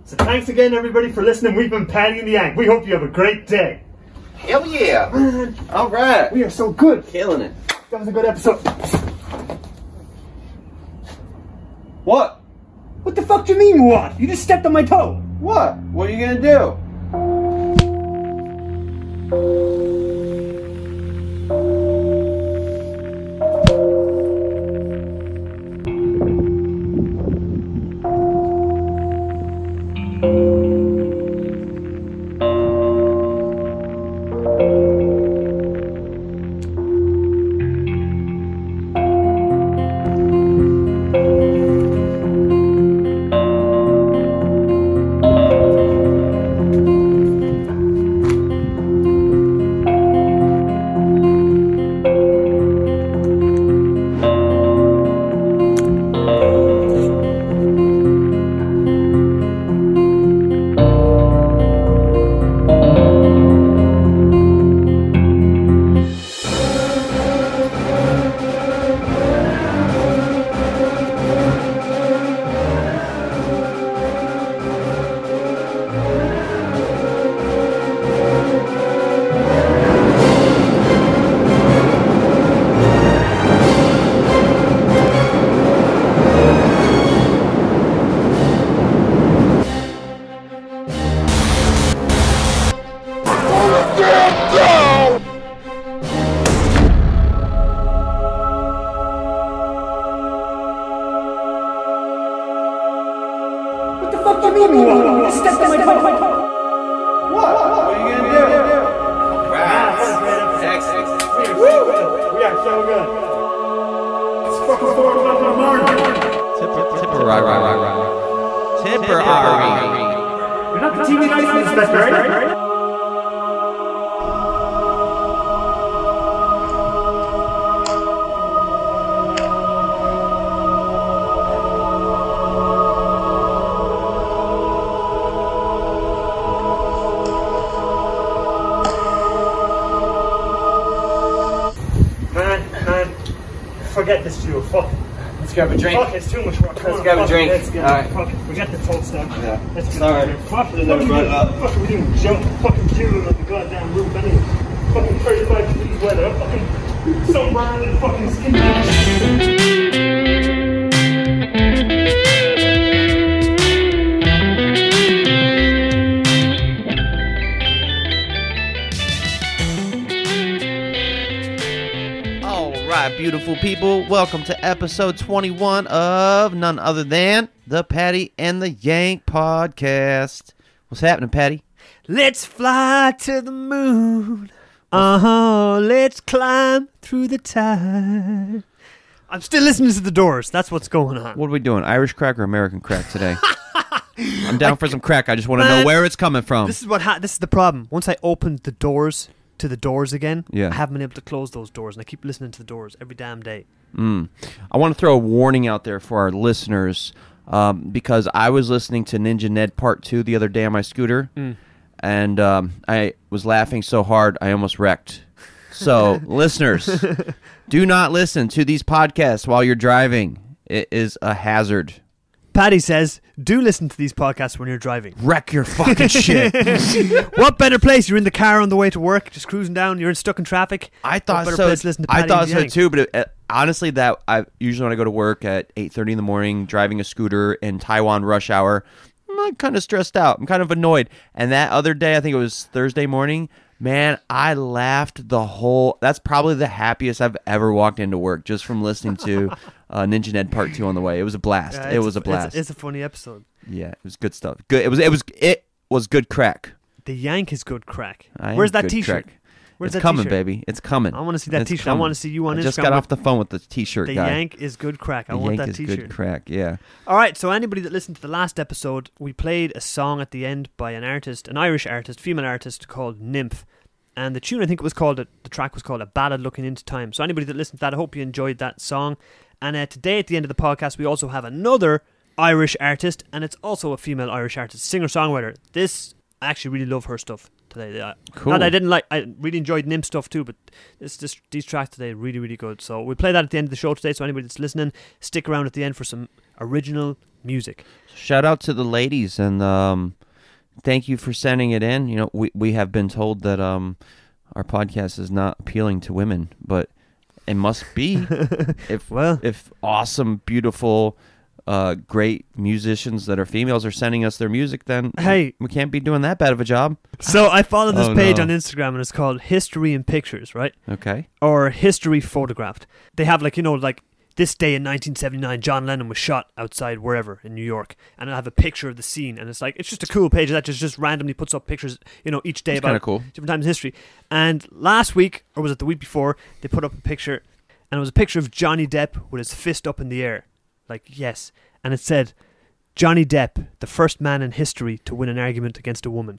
So thanks again, everybody, for listening. We've been Paddy and The Yank. We hope you have a great day. Hell yeah. Man, all right. we are so good. Killing it. That was a good episode. What? What the fuck do you mean, what? You just stepped on my toe. What? What are you gonna do? What do you mean, what? You stepped on my toe. What? What are you gonna do? We are so good. It's fucking 4 o'clock in the morning. Tipperary. You're not the TV license inspector, right? Man, forget this duel. Fuck. Let's grab a drink. Fuck, it's too much work. Let's grab a drink. Alright. Fuck it. Forget the toast stuff. Yeah. Let's get Sorry. Fuck it. Fuck it. We didn't jump. Fucking dueling on the goddamn roof anyway. Fucking 35 degrees weather. Fucking sunburn and fucking skin. Beautiful people, welcome to episode 21 of none other than the Paddy and the Yank podcast. What's happening, Paddy? Let's fly to the moon. Let's climb through the tide. I'm still listening to the Doors. That's what's going on. What are we doing? Irish crack or American crack today? I'm down for some crack. I just want to know where it's coming from. This is the problem. Once I opened the doors to the doors again, yeah. I haven't been able to close those doors, and I keep listening to the Doors every damn day. I want to throw a warning out there for our listeners, because I was listening to Ninja Ned Part 2 the other day on my scooter, and I was laughing so hard I almost wrecked. So, listeners, do not listen to these podcasts while you're driving. It is a hazard. Paddy says, do listen to these podcasts when you're driving. Wreck your fucking shit. What better place? You're in the car on the way to work, just cruising down, you're stuck in traffic. I thought what better so. Place to listen to Paddy I thought and The so Yank? too, but honestly, that I usually when I go to work at 8:30 in the morning, driving a scooter in Taiwan rush hour, I'm kind of stressed out. I'm kind of annoyed. And that other day, I think it was Thursday morning, man, I laughed the whole... That's probably the happiest I've ever walked into work, just from listening to Ninja Ned Part 2 on the way. It was a blast. Yeah, it was a blast. It's a funny episode. Yeah, it was good stuff. Good. It was good crack. The Yank is good crack. I am Where's that good t-shirt? crack. Where's It's that coming, t-shirt? baby. It's coming. I want to see that It's t-shirt. coming. I want to see you on I Instagram. just got off the phone with the t-shirt The guy. Yank is good crack. I The want Yank that is t-shirt. good crack, yeah. All right, so anybody that listened to the last episode, we played a song at the end by an Irish artist, female artist called Nymph. And the tune, I think it was called, the track was called A Ballad Looking Into Time. So anybody that listened to that, I hope you enjoyed that song. And today at the end of the podcast, we also have another Irish artist, and it's also a female Irish artist, singer-songwriter. I actually really love her stuff today. Cool. Not that I really enjoyed Nymph stuff too, but these tracks today are really, really good. So we play that at the end of the show today, so anybody that's listening, stick around at the end for some original music. Shout out to the ladies, and thank you for sending it in. You know, we have been told that our podcast is not appealing to women, but it must be. If awesome, beautiful, great musicians that are females are sending us their music, then we can't be doing that bad of a job. So I follow this page on Instagram, and it's called History in Pictures, right? Okay. Or History Photographed. They have like this day in 1979, John Lennon was shot outside wherever in New York, and I have a picture of the scene, and it's just a cool page that just randomly puts up pictures, each day about cool. different times in history. And last week, or was it the week before, they put up a picture, and it was a picture of Johnny Depp with his fist up in the air, like yes, and it said, "Johnny Depp, the first man in history to win an argument against a woman."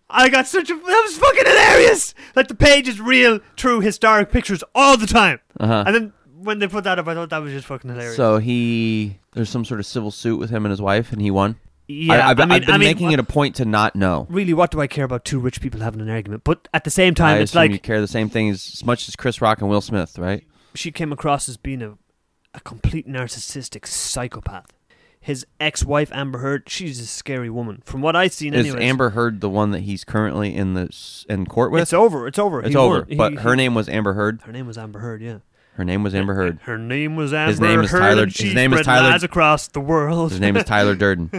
That was fucking hilarious. Like, the page is real, true, historic pictures all the time. And then when they put that up, I thought that was just fucking hilarious. So there's some sort of civil suit with him and his wife, and he won? Yeah, I've been making it a point to not know. Really, what do I care about two rich people having an argument? But at the same time, it's like... you care the same thing as much as Chris Rock and Will Smith, right? She came across as being a complete narcissistic psychopath. His ex-wife, Amber Heard, she's a scary woman. From what I've seen, anyways. Is Amber Heard the one that he's currently in court with? It's over. It's over. But her name was Amber Heard? Her name was Amber Heard, yeah. Her name was Amber Heard. Her name was Amber His name is Heard. Tyler. His name is Tyler. Lies across the world. His name is Tyler Durden.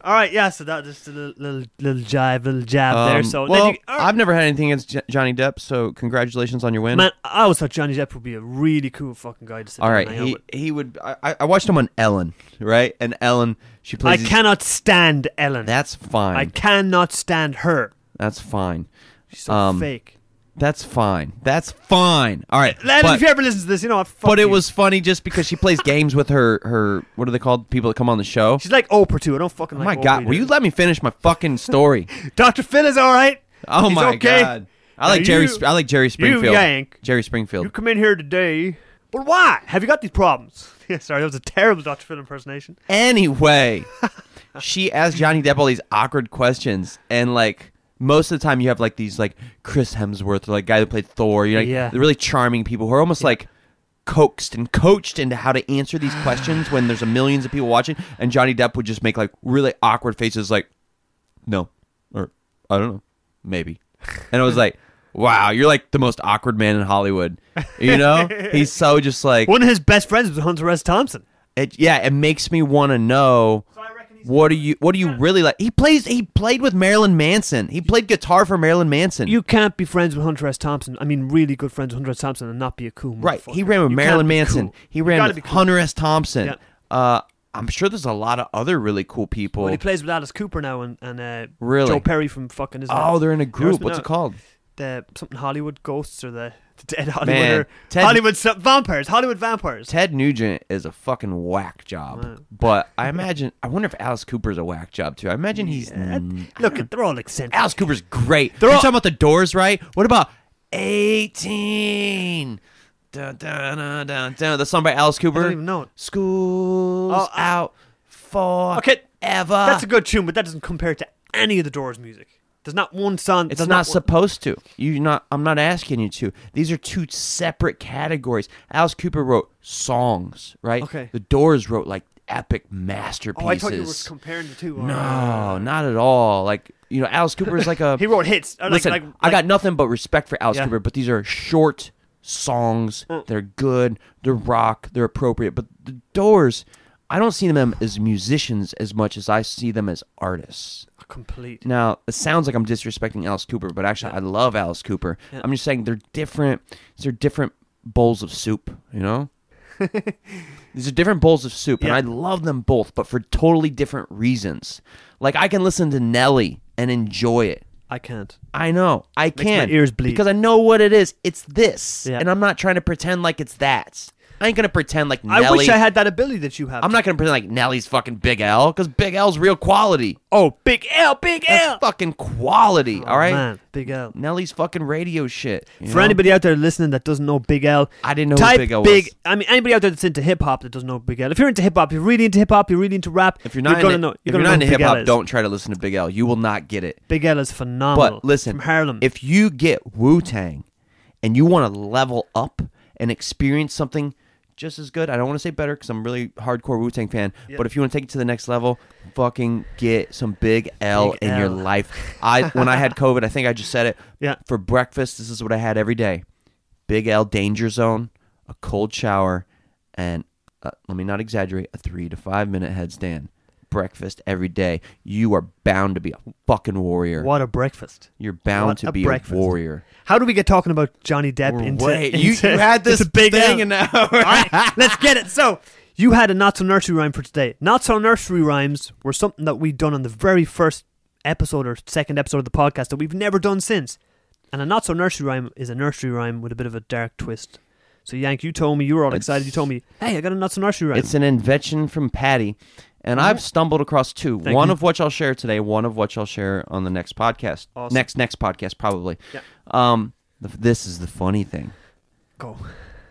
All right, yeah. So that just a little jab there. So I've never had anything against Johnny Depp. So congratulations on your win, man. I always thought Johnny Depp would be a really cool fucking guy to sit All down right, and hang out with. he would. I watched him on Ellen, right? And Ellen, she plays. I cannot stand Ellen. That's fine. I cannot stand her. That's fine. She's so fake. That's fine. All right. Lennon, if you ever listen to this, But it was funny just because she plays games with her what are they called? People that come on the show. She's like Oprah too. I don't fucking like my Oprah God, either. will you let me finish my fucking story? Dr. Phil is all right. Oh, He's my okay. God. I like Jerry Springfield. You Yank. Jerry Springfield. You come in here today. But why? Have you got these problems? Yeah, sorry, that was a terrible Dr. Phil impersonation. Anyway, she asked Johnny Depp all these awkward questions, and like most of the time you have like these like Chris Hemsworth or like guy who played Thor, the really charming people who are almost like coaxed and coached into how to answer these questions when there's millions of people watching, and Johnny Depp would just make like really awkward faces like, no, or I don't know, maybe. And I was like, wow, you're like the most awkward man in Hollywood. He's so just like... One of his best friends was Hunter S. Thompson. It makes me want to know... What do you really like? He played with Marilyn Manson. He played guitar for Marilyn Manson. You can't be friends with Hunter S. Thompson. I mean, really good friends with Hunter S. Thompson and not be a cool motherfucker. Right. He ran with Marilyn Manson. Cool. He ran with Hunter S. Thompson. Yeah. I'm sure there's a lot of other really cool people. Well, he plays with Alice Cooper now and really? Joe Perry from fucking... they're in a group. What's it called? The something Hollywood Ghosts or the Dead Hollywood Man, Hollywood Vampires. Ted Nugent is a fucking whack job. Wow. But I wonder if Alice Cooper's a whack job too. I imagine he's... Look, they're all eccentric. Alice Cooper's great. You're talking about the Doors, right? What about 18? Dun, dun, dun, dun, dun. The song by Alice Cooper. I don't even know it. School's out for ever. That's a good tune, but that doesn't compare to any of the Doors music. There's not one song. It's not supposed to. I'm not asking you to. These are two separate categories. Alice Cooper wrote songs, right? Okay. The Doors wrote like epic masterpieces. Oh, I thought you were comparing the two. No, not at all. Like, Alice Cooper is like a... He wrote hits. Listen, I got nothing but respect for Alice Cooper, but these are short songs. They're good. They're rock. They're appropriate. But the Doors, I don't see them as musicians as much as I see them as artists. Complete. Now, it sounds like I'm disrespecting Alice Cooper, but actually I love Alice Cooper. Yeah. I'm just saying they're different. These are different bowls of soup, These are different bowls of soup, and I love them both, but for totally different reasons. Like, I can listen to Nelly and enjoy it. I can't. I know. I can't. My ears bleed. Because I know what it is. It's this. Yeah. And I'm not trying to pretend like it's that. I ain't going to pretend like Nelly... I wish I had that ability that you have. I'm not going to pretend like Nelly's fucking Big L, because Big L's real quality. Oh, Big L. That's fucking quality, all right? Man, Big L. Nelly's fucking radio shit. For anybody out there listening that doesn't know Big L... I didn't know who Big L was. I mean, anybody out there that's into hip-hop that doesn't know Big L. If you're into hip-hop, you're really into hip-hop, you're really into rap, if you're not into hip-hop, don't try to listen to Big L. You will not get it. Big L is phenomenal. But listen, from Harlem. If you get Wu-Tang and you want to level up and experience something just as good. I don't want to say better because I'm a really hardcore Wu-Tang fan, but if you want to take it to the next level, fucking get some Big L in your life. When I had COVID, I think I just said it. Yeah. For breakfast, this is what I had every day. Big L Danger Zone, a cold shower, and let me not exaggerate, a 3 to 5 minute headstand. Breakfast every day. You are bound to be a fucking warrior. What a breakfast. You're bound to be a warrior. How do we get talking about Johnny Depp You had this big thing L. and now. All right, let's get it. So, you had a not so nursery rhyme for today. Not so nursery rhymes were something that we'd done on the very first episode or second episode of the podcast that we've never done since. And a not so nursery rhyme is a nursery rhyme with a bit of a dark twist. So, Yank, you told me, you were all excited. You told me, hey, I got a not so nursery rhyme. It's an invention from Paddy. And I've stumbled across two. One of which I'll share today, one of which I'll share on the next podcast. Awesome. Next podcast, probably. Yeah. This is the funny thing. Go.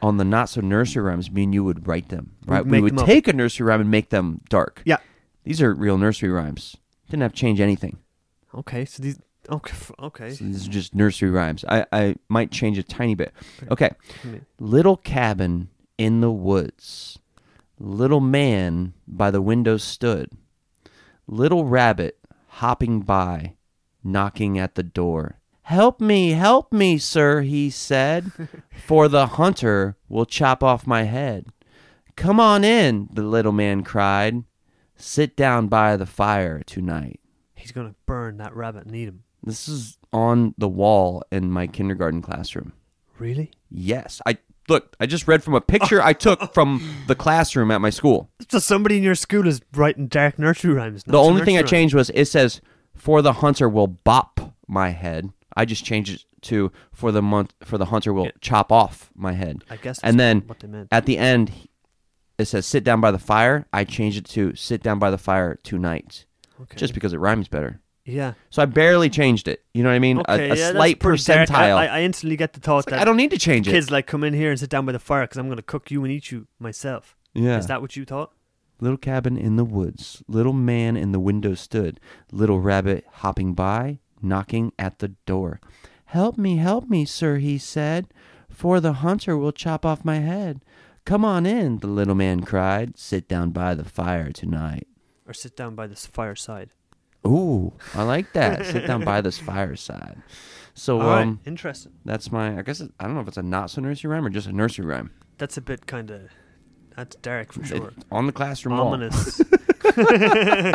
On the not so nursery rhymes, me and you would write them, right? We'd We would take a nursery rhyme and make them dark. Yeah. These are real nursery rhymes. Didn't have to change anything. Okay, so these... Okay. So these are just nursery rhymes. I might change a tiny bit. Okay. Little cabin in the woods. Little man by the window stood. Little rabbit hopping by, knocking at the door. Help me, sir, he said, for the hunter will chop off my head. Come on in, the little man cried. Sit down by the fire tonight. He's going to burn that rabbit and eat him. This is on the wall in my kindergarten classroom. Really? Yes. I just read from a picture I took from the classroom at my school. So somebody in your school is writing dark nursery rhymes. The only thing I changed was it says, for the hunter will bop my head. I just changed it to for the hunter will chop off my head. I guess that's and then what they meant. At the end, it says sit down by the fire. I changed it to sit down by the fire tonight. Okay. Just because it rhymes better. Yeah. So I barely changed it. You know what I mean? Okay, a slight percentile. I instantly get the thought that I don't need to change kids like come in here and sit down by the fire because I'm going to cook you and eat you myself. Yeah. Is that what you thought? Little cabin in the woods. Little man in the window stood. Little rabbit hopping by, knocking at the door. Help me, sir, he said, for the hunter will chop off my head. Come on in, the little man cried. Sit down by the fire tonight. Or sit down by this fireside. Ooh, I like that. Sit down by this fireside. So, all right, interesting. That's I don't know if it's a not so nursery rhyme or just a nursery rhyme. That's a bit kind of, that's dark for sure. On the classroom Ominous. wall.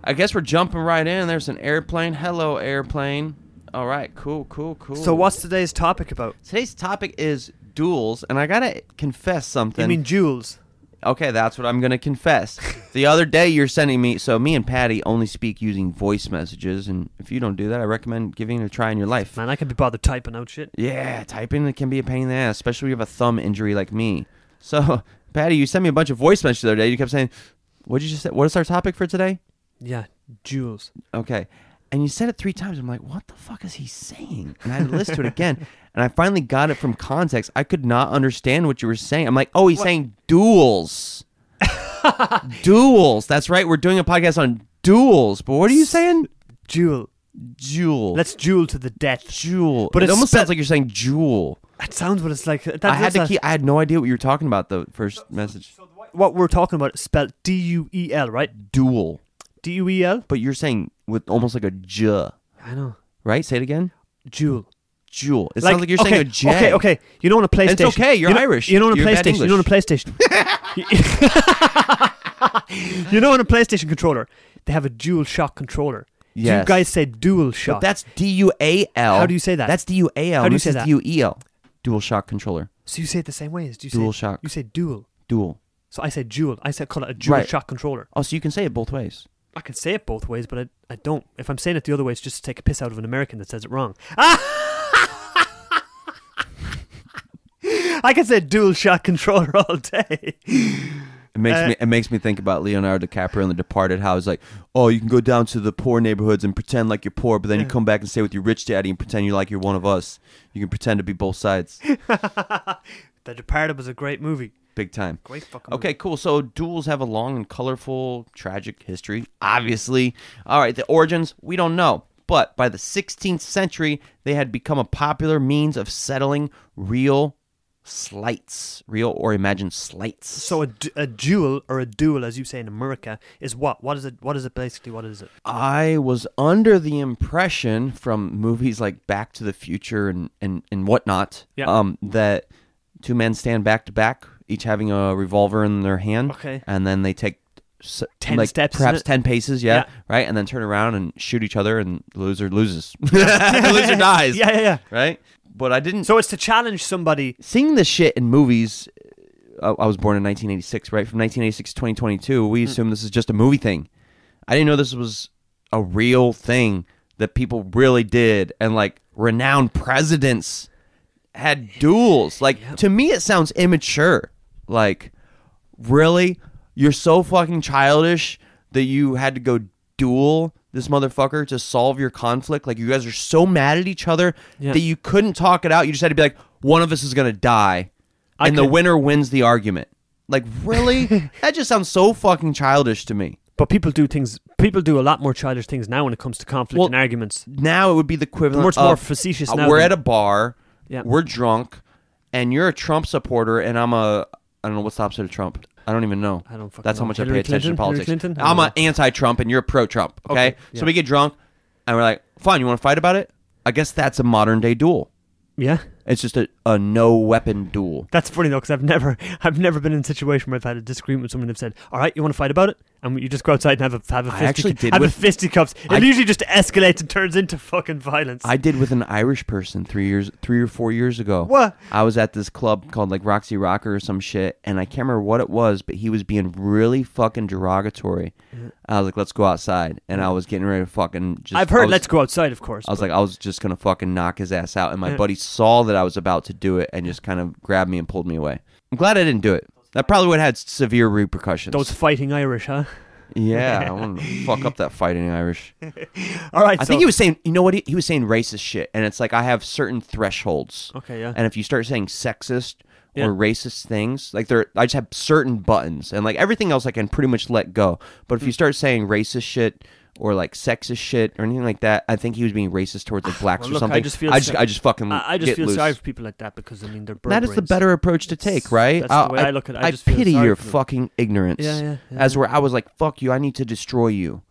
I guess we're jumping right in. There's an airplane. Hello, airplane. All right, cool. So what's today's topic about? Today's topic is duels, and I gotta confess something. You mean duels? Okay, that's what I'm gonna confess. The other day you're sending me, so me and Paddy only speak using voice messages, and if you don't do that, I recommend giving it a try in your life. Man, I can be bothered typing out shit. Yeah, typing it can be a pain in the ass, especially when you have a thumb injury like me. So, Paddy, you sent me a bunch of voice messages the other day. You kept saying, "What'd you just say? What is our topic for today?" Yeah, duels. Okay. And you said it 3 times. I'm like, what the fuck is he saying? And I had to listen to it again. And I finally got it from context. I could not understand what you were saying. I'm like, oh, he's saying duels. Duels. That's right. We're doing a podcast on duels. But what are you saying? Duel. Let's duel to the death. Jewel. But it almost sounds like you're saying jewel. It sounds what it's like. I had no idea what you were talking about, the first message. So what we're talking about is spelled D-U-E-L, right? Duel. D-U-E-L? But you're saying with almost like a j. I know. Right? Say it again. Jewel. It sounds like you're saying a J. Okay. You know on a PlayStation. And it's okay. You're Irish. You know on a You're bad PlayStation. You know on a PlayStation. You know on a PlayStation controller, they have a dual shock controller. Yes. You guys say dual shock. But that's D-U-A-L. How do you say that? That's D-U-A-L. How do you This say is that? D-U-E-L. Dual shock controller. So you say it the same way as Dual shock. You say dual. Dual. So I say dual. Call it a dual Right. shock controller. Oh, so you can say it both ways. I can say it both ways, but I don't. If I'm saying it the other way, it's just to take a piss out of an American that says it wrong. I can say dual shock controller all day. It makes me think about Leonardo DiCaprio in The Departed, how it's like, oh, you can go down to the poor neighborhoods and pretend like you're poor, but then you come back and stay with your rich daddy and pretend you're like you're one of us. You can pretend to be both sides. The Departed was a great movie. Big time. Great fucking Okay, movie. cool. So duels have a long and colorful, tragic history, obviously. All right, the origins, we don't know. But by the 16th century, they had become a popular means of settling real slights, real or imagined slights. So a duel, or a duel, as you say in America, is what? What is it? What is it basically? What is it? I was under the impression from movies like Back to the Future and whatnot, that two men stand back to back, each having a revolver in their hand, Okay. and then they take 10 steps, perhaps isn't it? 10 paces, Yeah. right, and then turn around and shoot each other, and the loser loses. The loser dies. Yeah. Right? But I didn't. So it's to challenge somebody. Seeing this shit in movies, I was born in 1986, right? From 1986 to 2022, we assume this is just a movie thing. I didn't know this was a real thing that people really did, and like renowned presidents had duels. Like, to me, it sounds immature. Like, really? You're so fucking childish that you had to go duel this motherfucker to solve your conflict? Like, you guys are so mad at each other that you couldn't talk it out. You just had to be like, one of us is going to die, and the winner wins the argument. Like, really? That just sounds so fucking childish to me. But people do a lot more childish things now when it comes to conflict and arguments. Now it would be the equivalent Much of, more facetious now. we're at a bar, Yeah. we're drunk, and you're a Trump supporter, and I don't know what's the opposite of Trump. I don't even know. I don't fucking That's how know. much Hillary I pay attention to Clinton? politics. Hillary Clinton? I I'm don't an anti-Trump, and you're a pro-Trump. Okay, yeah. So we get drunk, and we're like, "Fine, you want to fight about it?" I guess that's a modern-day duel. Yeah. It's just a no-weapon duel. That's funny though, because I've never been in a situation where I've had a disagreement with someone and they've said, "All right, you want to fight about it?" And you just go outside and have a fisticuffs. It usually just escalates and turns into fucking violence. I did with an Irish person 3 or 4 years ago. What? I was at this club called like Roxy Rocker or some shit, and I can't remember what it was, but he was being really fucking derogatory. I was like, "Let's go outside," and I was getting ready to fucking just. I've heard "Let's go outside," of course. I was just gonna fucking knock his ass out, and my buddy saw that I was about to do it and just kind of grabbed me and pulled me away. I'm glad I didn't do it. That probably would have had severe repercussions. Those fighting Irish, huh? Yeah, I want to fuck up that fighting Irish. All right, I think he was saying, you know what? He was saying racist shit, and it's like I have certain thresholds. Okay, yeah. And if you start saying sexist or racist things, like I just have certain buttons, and like everything else I can pretty much let go. But if you start saying racist shit or like sexist shit or anything like that, I think he was being racist towards like blacks or something. I just feel loose. sorry for people like that because I mean they're bird that is the brains. better approach to take, right? That's the way I look at it. I just feel pity sorry your for them. fucking ignorance. Yeah. As where I was like, "Fuck you! I need to destroy you,"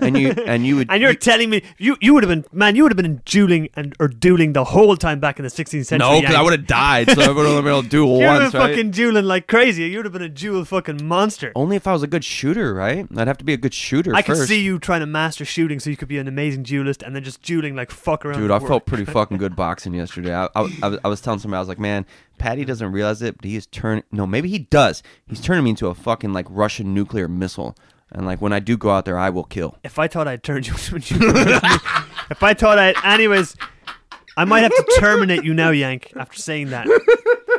and you would. And you're telling me you would have been dueling the whole time back in the 16th century. No, because I would have died. So I would have been able to duel You'd have once, been right? fucking dueling like crazy. You'd have been a duel fucking monster. Only if I was a good shooter, right? I'd have to be a good shooter. I first. could see you trying to master shooting so you could be an amazing duelist and then just dueling like fuck around. Dude, the I world. felt pretty fucking good boxing yesterday. I was telling somebody, I was like, man, Paddy doesn't realize it, but he is turning. No, maybe he does. He's turning me into a fucking like Russian nuclear missile. And like when I do go out there, I will kill. If I thought I'd turned you if I thought anyways, I might have to terminate you now, Yank, after saying that.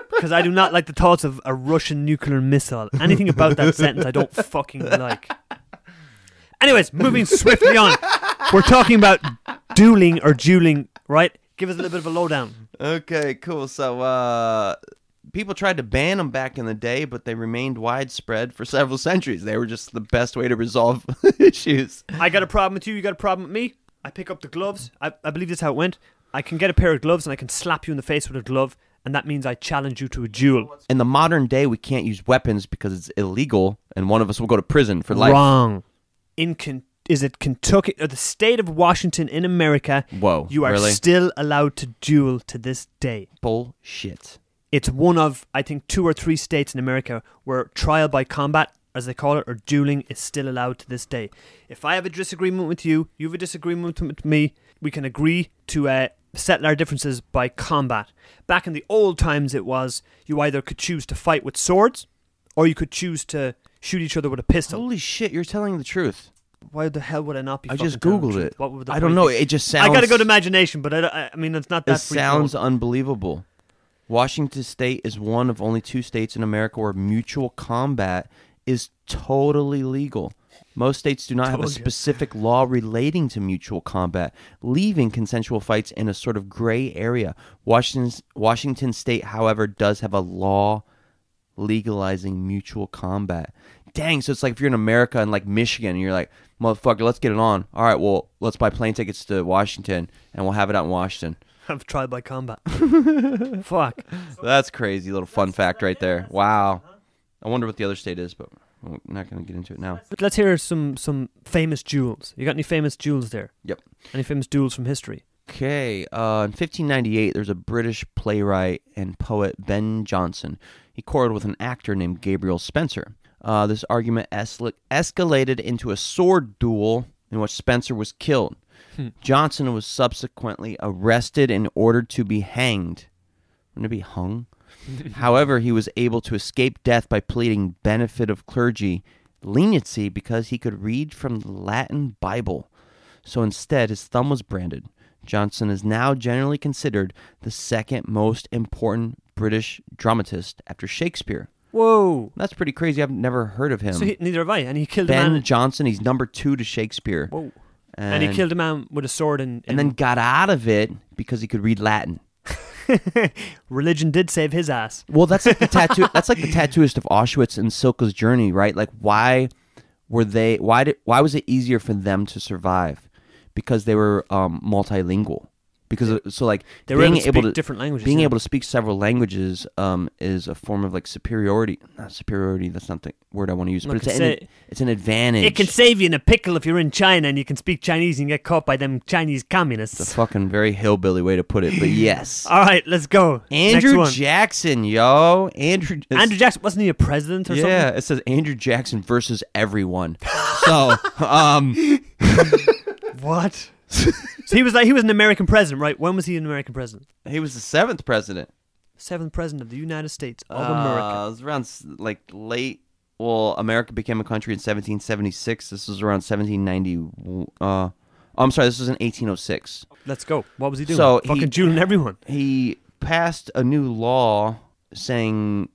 Because I do not like the thoughts of a Russian nuclear missile. Anything about that sentence I don't fucking like. Anyways, moving swiftly on. We're talking about dueling, right? Give us a little bit of a lowdown. Okay, cool. So people tried to ban them back in the day, but they remained widespread for several centuries. They were just the best way to resolve issues. I got a problem with you got a problem with me. I pick up the gloves. I believe this is how it went. I can get a pair of gloves and I can slap you in the face with a glove, and that means I challenge you to a duel. In the modern day, we can't use weapons because it's illegal, and one of us will go to prison for life. Wrong. Is it Kentucky or the state of Washington in America? Whoa, you are really? still allowed to duel to this day. Bullshit. It's one of, I think, 2 or 3 states in America where trial by combat, as they call it, or dueling is still allowed to this day. If I have a disagreement with you, you have a disagreement with me, we can agree to settle our differences by combat. Back in the old times, it was you either could choose to fight with swords or you could choose to shoot each other with a pistol. Holy shit, you're telling the truth. Why the hell would I not be? I fucking just telling the Googled truth? it. What would the I don't point know. be? It just sounds. I got a good imagination, but I mean, it's not that. It sounds unbelievable. Washington State is one of only 2 states in America where mutual combat is totally legal. Most states do not have a specific law relating to mutual combat, leaving consensual fights in a sort of gray area. Washington State, however, does have a law legalizing mutual combat. Dang, so it's like if you're in America and like Michigan and you're like, motherfucker, let's get it on. All right, well, let's buy plane tickets to Washington and we'll have it out in Washington. Have trial by combat. Fuck. That's crazy. Little fun fact right there. Wow. I wonder what the other state is, but we're not going to get into it now. But let's hear some famous duels. You got any famous duels there? Yep. Any famous duels from history? Okay. In 1598, there's a British playwright and poet, Ben Jonson. He quarreled with an actor named Gabriel Spencer. This argument escalated into a sword duel in which Spencer was killed. Johnson was subsequently arrested and ordered to be hanged. Wouldn't it be hung? However, he was able to escape death by pleading benefit of clergy leniency because he could read from the Latin Bible. So instead, his thumb was branded. Johnson is now generally considered the second most important British dramatist after Shakespeare. Whoa. That's pretty crazy. I've never heard of him. So neither have I. And he killed a man. Ben Jonson, he's number 2 to Shakespeare. Whoa. And he killed a man with a sword and then got out of it because he could read Latin. Religion did save his ass. Well, that's like the tattoo. That's like the tattooist of Auschwitz and Silka's journey, right? Like, why was it easier for them to survive? Because they were multilingual. Because they were able to speak different languages. Being able to speak several languages is a form of like superiority. Not superiority. That's not the word I want to use. But it's an advantage. It can save you in a pickle if you're in China and you can speak Chinese and get caught by them Chinese communists. It's a fucking very hillbilly way to put it, but yes. All right, let's go. Andrew Jackson, yo. Andrew Jackson, wasn't he a president or something? Yeah, it says Andrew Jackson versus everyone. So, what? So he was an American president, right? When was he an American president? He was the 7th president. 7th president of the United States of America. It was around late. Well, America became a country in 1776. This was around 1790. I'm sorry, this was in 1806. Let's go. What was he doing? So fucking dueling everyone. He passed a new law saying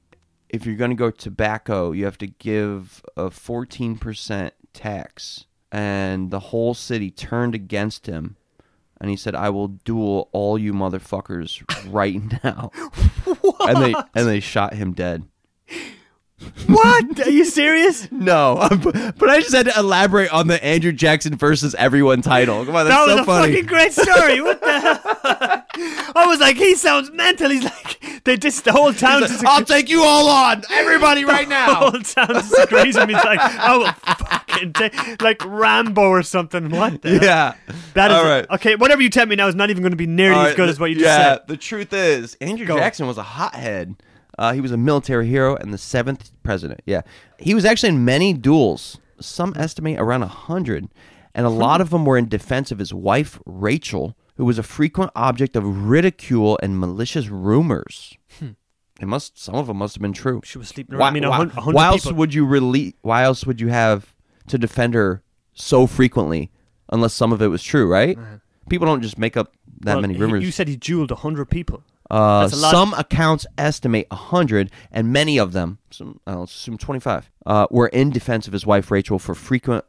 if you're going to go tobacco, you have to give a 14% tax. And the whole city turned against him. And he said, I will duel all you motherfuckers right now. What? And they shot him dead. What? Are you serious? No, but I just had to elaborate on the Andrew Jackson versus everyone title. Come on, that's so funny. That was a fucking great story. What the hell? I was like, he sounds mental. He's like, the whole town. Like, I'll take you all on, everybody right now. The whole town disagrees with me. He's like, I will fucking take, like Rambo or something. What? The hell? Yeah, that is all right. Okay. Whatever you tell me now is not even going to be nearly as good as what you just said. Yeah, the truth is, Andrew Jackson was a hothead. He was a military hero and the 7th president. Yeah. He was actually in many duels. Some estimate around 100. And a lot of them were in defense of his wife, Rachel, who was a frequent object of ridicule and malicious rumors. Some of them must have been true. She was sleeping around. Why else would you have to defend her so frequently unless some of it was true, right? People don't just make up that many rumors. You said he dueled 100 people. Some accounts estimate 100, and many of them, I'll assume 25, were in defense of his wife Rachel because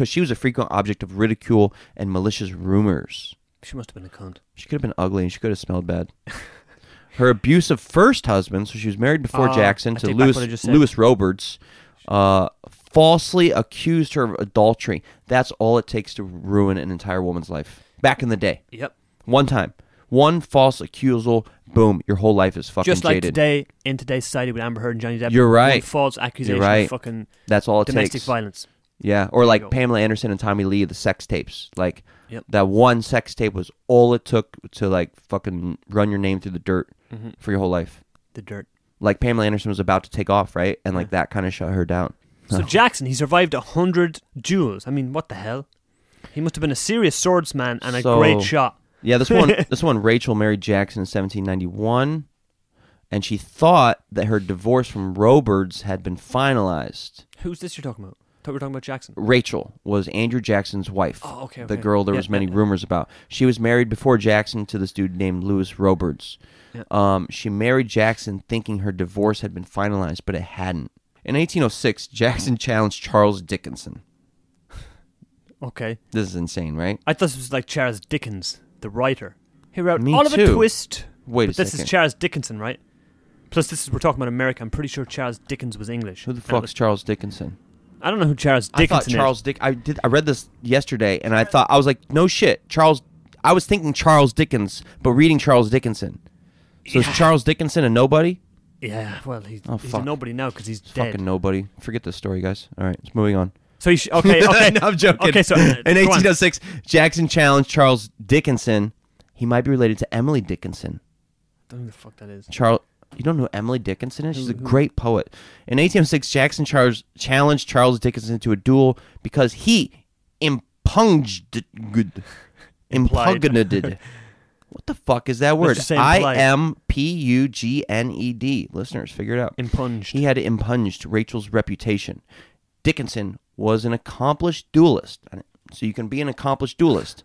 she was a frequent object of ridicule and malicious rumors. She must have been a cunt. She could have been ugly and she could have smelled bad. Her abusive first husband, so she was married before Jackson to Lewis Roberts, falsely accused her of adultery. That's all it takes to ruin an entire woman's life. Back in the day. Yep. One time. One false accusal, boom, your whole life is fucking just like jaded. Today, in today's society with Amber Heard and Johnny Depp. You're right. One false accusation of fucking That's all it domestic takes. violence. Yeah, or like Pamela Anderson and Tommy Lee, the sex tapes. Like, yep. That one sex tape was all it took to like fucking run your name through the dirt for your whole life. The dirt. Like Pamela Anderson was about to take off, right? And like that kind of shut her down. So Jackson, he survived 100 duels. I mean, what the hell? He must have been a serious swordsman and a great shot. Yeah, this one, Rachel married Jackson in 1791, and she thought that her divorce from Roberts had been finalized. Who's this you're talking about? I thought we were talking about Jackson. Rachel was Andrew Jackson's wife. Oh, okay. The girl there was many rumors about. She was married before Jackson to this dude named Lewis Roberts. Yeah. She married Jackson thinking her divorce had been finalized, but it hadn't. In 1806, Jackson challenged Charles Dickinson. Okay. This is insane, right? I thought this was like Charles Dickens, the writer. He wrote Me Oliver too. Twist. Wait a This second. is Charles Dickinson, right? Plus, we're talking about America. I'm pretty sure Charles Dickens was English. Who the fuck's Charles Dickinson? I don't know who Charles Dickinson is. I read this yesterday, and I was like, no shit, Charles. I was thinking Charles Dickens, but reading Charles Dickinson. So is Charles Dickinson a nobody? Yeah, well, he's fuck. a nobody now because he's dead. Fucking nobody. Forget this story, guys. All right, it's moving on. So okay. No, I'm joking. Okay, so in 1806, Jackson challenged Charles Dickinson. He might be related to Emily Dickinson. I don't know who the fuck that is. You don't know who Emily Dickinson is? She's a great poet. In 1806, Jackson challenged Charles Dickinson to a duel because he impugnated. What the fuck is that word? IMPUGNED. Listeners, figure it out. Impunged. He had impunged Rachel's reputation. Dickinson was an accomplished duelist. So you can be an accomplished duelist.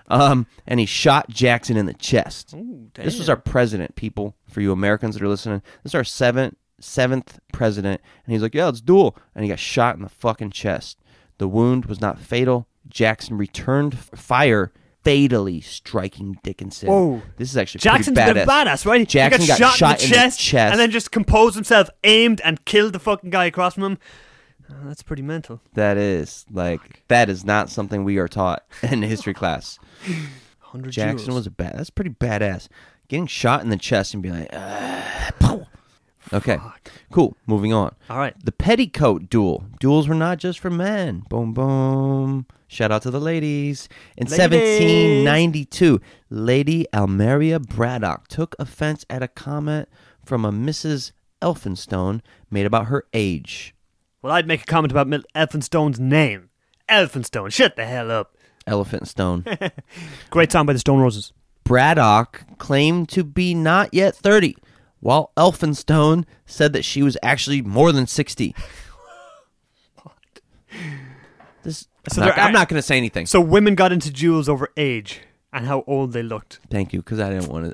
And he shot Jackson in the chest. Ooh, this was our president, people, for you Americans that are listening. This is our seventh president. And he's like, yeah, let's duel. And he got shot in the fucking chest. The wound was not fatal. Jackson returned fire, fatally striking Dickinson. Whoa. This is actually Jackson's pretty been badass. badass, right? Jackson he got shot in the chest. and then just composed himself, aimed, and killed the fucking guy across from him. That's pretty mental. That is not something we are taught in history class. 100 Jackson joules. was that's pretty badass. Getting shot in the chest and be like, okay, cool. Moving on. All right. The petticoat duel. Duels were not just for men. Boom, boom. Shout out to the ladies. In 1792, Lady Almeria Braddock took offense at a comment from a Mrs. Elphinstone made about her age. Well, I'd make a comment about Elphinstone's name. Elphinstone. Shut the hell up. Elephant Stone. Great song by the Stone Roses. Braddock claimed to be not yet 30, while Elphinstone said that she was actually more than 60. What? I'm not going to say anything. So women got into duels over age and how old they looked. Thank you, because I don't want to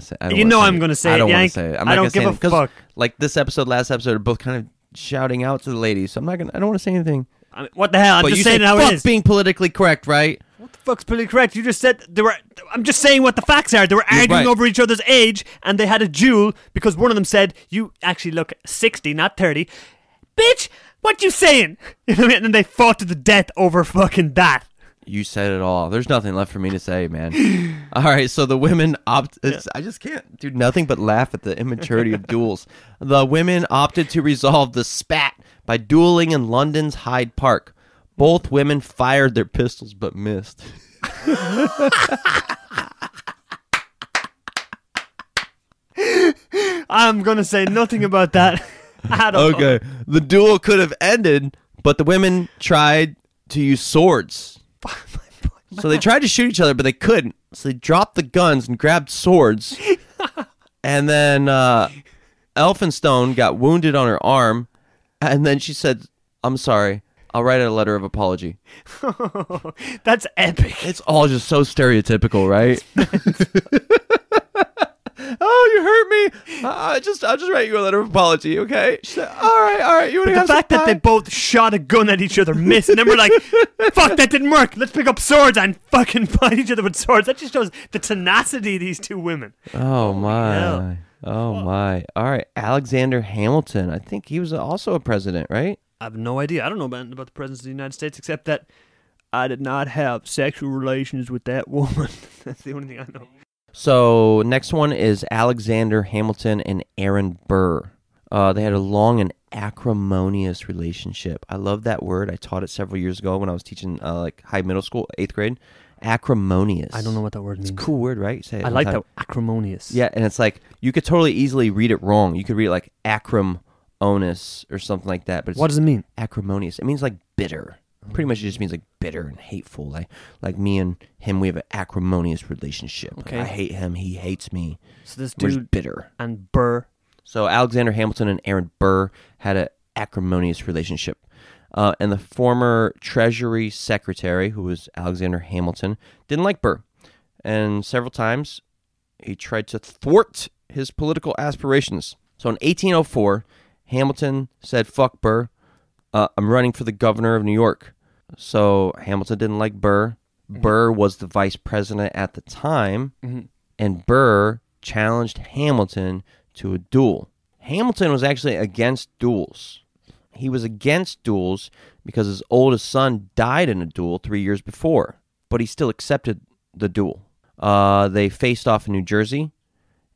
say. I'm going to say it. I don't want Yank. to say it. I don't give a fuck. Like this episode, last episode, are both kind of shouting out to the ladies. So I don't want to say anything. I mean, what the hell? I'm just saying how it is. Being politically correct, right? What the fuck's politically correct? You just said there were. I'm just saying what the facts are. They were arguing over each other's age, and they had a duel because one of them said, "You actually look 60, not 30." Bitch, what you saying? You know what I mean? And then they fought to the death over fucking that. You said it all. There's nothing left for me to say, man. All right, so the women I just can't do nothing but laugh at the immaturity of duels. The women opted to resolve the spat by dueling in London's Hyde Park. Both women fired their pistols but missed. I'm going to say nothing about that at all. Okay. The duel could have ended, but the women tried to use swords. So they tried to shoot each other, but they couldn't. So they dropped the guns and grabbed swords. And then Elphinstone got wounded on her arm. And then she said, "I'm sorry. I'll write a letter of apology." That's epic. It's all just so stereotypical, right? "Oh, you hurt me. I'll just write you a letter of apology, okay?" She said, all right. You want to have the fact that they both shot a gun at each other, missed, and then we're like, "Fuck, that didn't work. Let's pick up swords and fucking fight each other with swords." That just shows the tenacity of these two women. Oh my. hell. Oh my. All right, Alexander Hamilton. I think he was also a president, right? I have no idea. I don't know about the president of the United States except that I did not have sexual relations with that woman. That's the only thing I know. So next one is Alexander Hamilton and Aaron Burr. They had a long and acrimonious relationship. I love that word. I taught it several years ago when I was teaching like high middle school, 8th grade. Acrimonious. I don't know what that word means. It's a cool word, right? Say it I like sometime. that. Acrimonious. Yeah, and it's like you could totally easily read it wrong. You could read it like acrimonious or something like that. But it's What does it mean? acrimonious? It means like bitter. Pretty much it just means like bitter and hateful. Like me and him, we have an acrimonious relationship. Okay. I hate him. He hates me. So this We're just dude bitter. and Burr. So Alexander Hamilton and Aaron Burr had an acrimonious relationship. And the former Treasury Secretary, who was Alexander Hamilton, didn't like Burr. And several times he tried to thwart his political aspirations. So in 1804, Hamilton said, "Fuck Burr. I'm running for the governor of New York." So Hamilton didn't like Burr. Mm-hmm. Burr was the vice president at the time. Mm-hmm. And Burr challenged Hamilton to a duel. Hamilton was actually against duels. He was against duels because his oldest son died in a duel 3 years before, but he still accepted the duel. They faced off in New Jersey,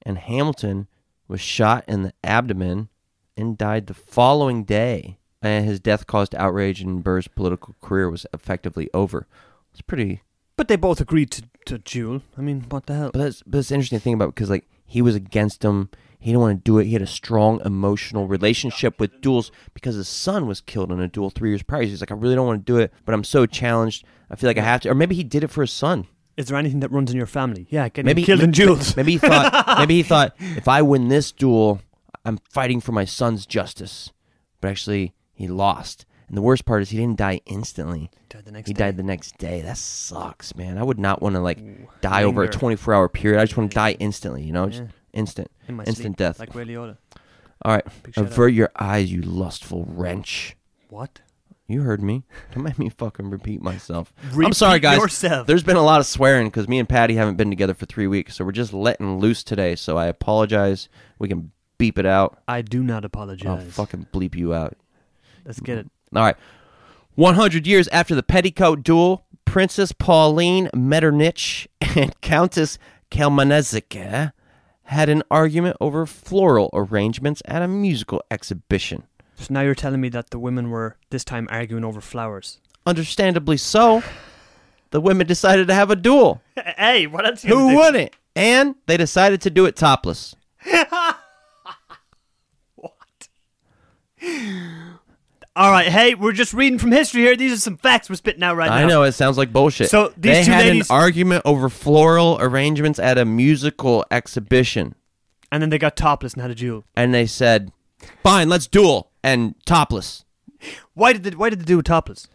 and Hamilton was shot in the abdomen and died the following day. And his death caused outrage, and Burr's political career was effectively over. It's pretty... But they both agreed to duel. I mean, what the hell? But that's the interesting thing about it, because, like, he was against him. He didn't want to do it. He had a strong emotional relationship with duels because his son was killed in a duel 3 years prior. He's like, I really don't want to do it, but I'm so challenged. I feel like I have to. Or maybe he did it for his son. Is there anything that runs in your family? Yeah, getting killed in duels. Maybe he thought, if I win this duel, I'm fighting for my son's justice. But actually, he lost. And the worst part is he didn't die instantly. He died the next day. That sucks, man. I would not want to die over a 24-hour period. I just want to die instantly, you know? Just instant death. Like Ray Liotta. All right. Avert your eyes, you lustful wrench. What? You heard me. Don't make me fucking repeat myself. I'm sorry, guys. Yourself. There's been a lot of swearing because me and Paddy haven't been together for 3 weeks, so we're just letting loose today. So I apologize. We can beep it out. I do not apologize. I'll fucking bleep you out. Let's get it. All right. 100 years after the Petticoat Duel, Princess Pauline Metternich and Countess Kalmanezika had an argument over floral arrangements at a musical exhibition. So now you're telling me that the women were this time arguing over flowers. Understandably so. The women decided to have a duel. Hey, what else? Who wouldn't? And they decided to do it topless. What? All right, hey, we're just reading from history here. These are some facts we're spitting out right now. I know, it sounds like bullshit. So these two had ladies... an argument over floral arrangements at a musical exhibition. And then they got topless and had a duel. And they said, fine, let's duel. And topless. Why did they do it topless?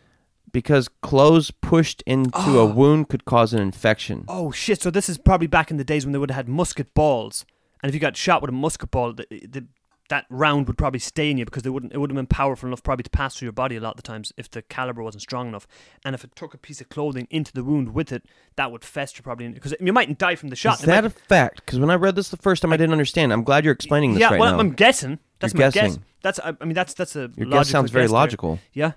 Because clothes pushed into a wound could cause an infection. Oh, shit. So this is probably back in the days when they would have had musket balls. And if you got shot with a musket ball, that round would probably stay in you because it wouldn't have been powerful enough probably to pass through your body a lot of the times if the caliber wasn't strong enough. And if it took a piece of clothing into the wound with it, that would fester probably. Because you mightn't die from the shot. Is that a fact? Because when I read this the first time, I didn't understand. I'm glad you're explaining this right now. Yeah, well, I'm guessing. That's You're my guessing. guess. That's a Your guess sounds very logical. Yeah.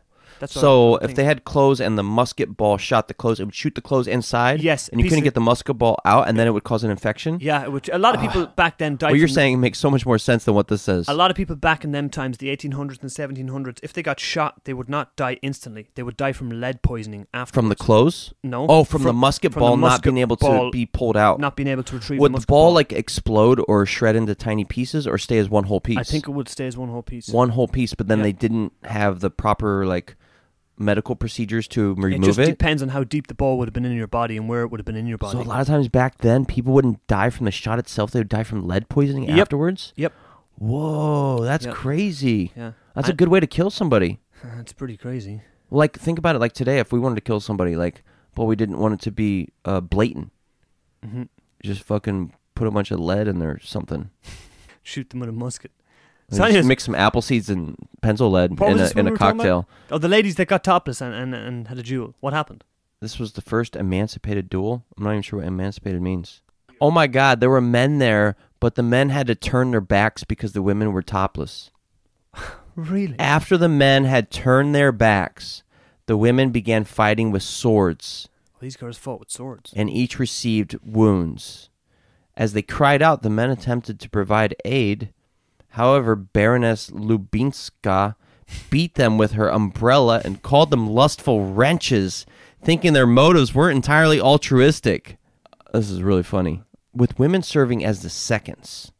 So if they had clothes and the musket ball shot the clothes, it would shoot the clothes inside? Yes. And you couldn't get the musket ball out, and then it would cause an infection? Yeah, it would. A lot of people back then died. What you're saying makes so much more sense than what this says. A lot of people back in them times, the 1800s and 1700s, if they got shot, they would not die instantly. They would die from lead poisoning afterwards. From the clothes? No. Oh, from the musket ball not being able to be pulled out. Not being able to retrieve Would the the ball explode or shred into tiny pieces or stay as one whole piece? I think it would stay as one whole piece. One whole piece, but then they didn't have the proper medical procedures to remove it? It just depends on how deep the ball would have been in your body and where it would have been in your body. So a lot of times back then, people wouldn't die from the shot itself. They would die from lead poisoning afterwards? Yep. Whoa, that's crazy. Yeah. That's a good way to kill somebody. It's pretty crazy. Think about it. Today, if we wanted to kill somebody, but we didn't want it to be blatant. Mm-hmm. Just fucking put a bunch of lead in there or something. Shoot them with a musket. So just mix some apple seeds and pencil lead in a cocktail. Oh, the ladies that got topless and had a duel. What happened? This was the first emancipated duel. I'm not even sure what emancipated means. Oh my God, there were men there, but the men had to turn their backs because the women were topless. Really? After the men had turned their backs, the women began fighting with swords. Well, these girls fought with swords. And each received wounds. As they cried out, the men attempted to provide aid. However, Baroness Lubinska beat them with her umbrella and called them lustful wrenches, thinking their motives weren't entirely altruistic. This is really funny. With women serving as the seconds.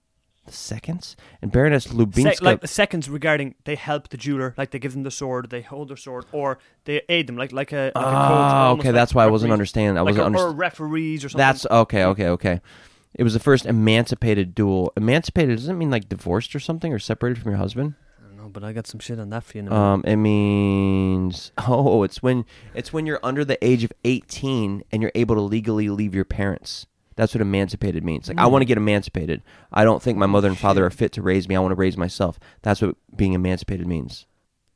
The seconds? And Baroness Lubinska... the seconds regarding they help the jeweler, they give them the sword, they hold their sword, or they aid them, like a coach. Okay, that's why I wasn't understanding. Or referees or something. That's... Okay. It was the first emancipated duel. Emancipated doesn't mean divorced or something or separated from your husband. I don't know, but I got some shit on that for you now. It means it's when you're under the age of 18 and you're able to legally leave your parents. That's what emancipated means. I want to get emancipated. I don't think my mother and father are fit to raise me. I want to raise myself. That's what being emancipated means.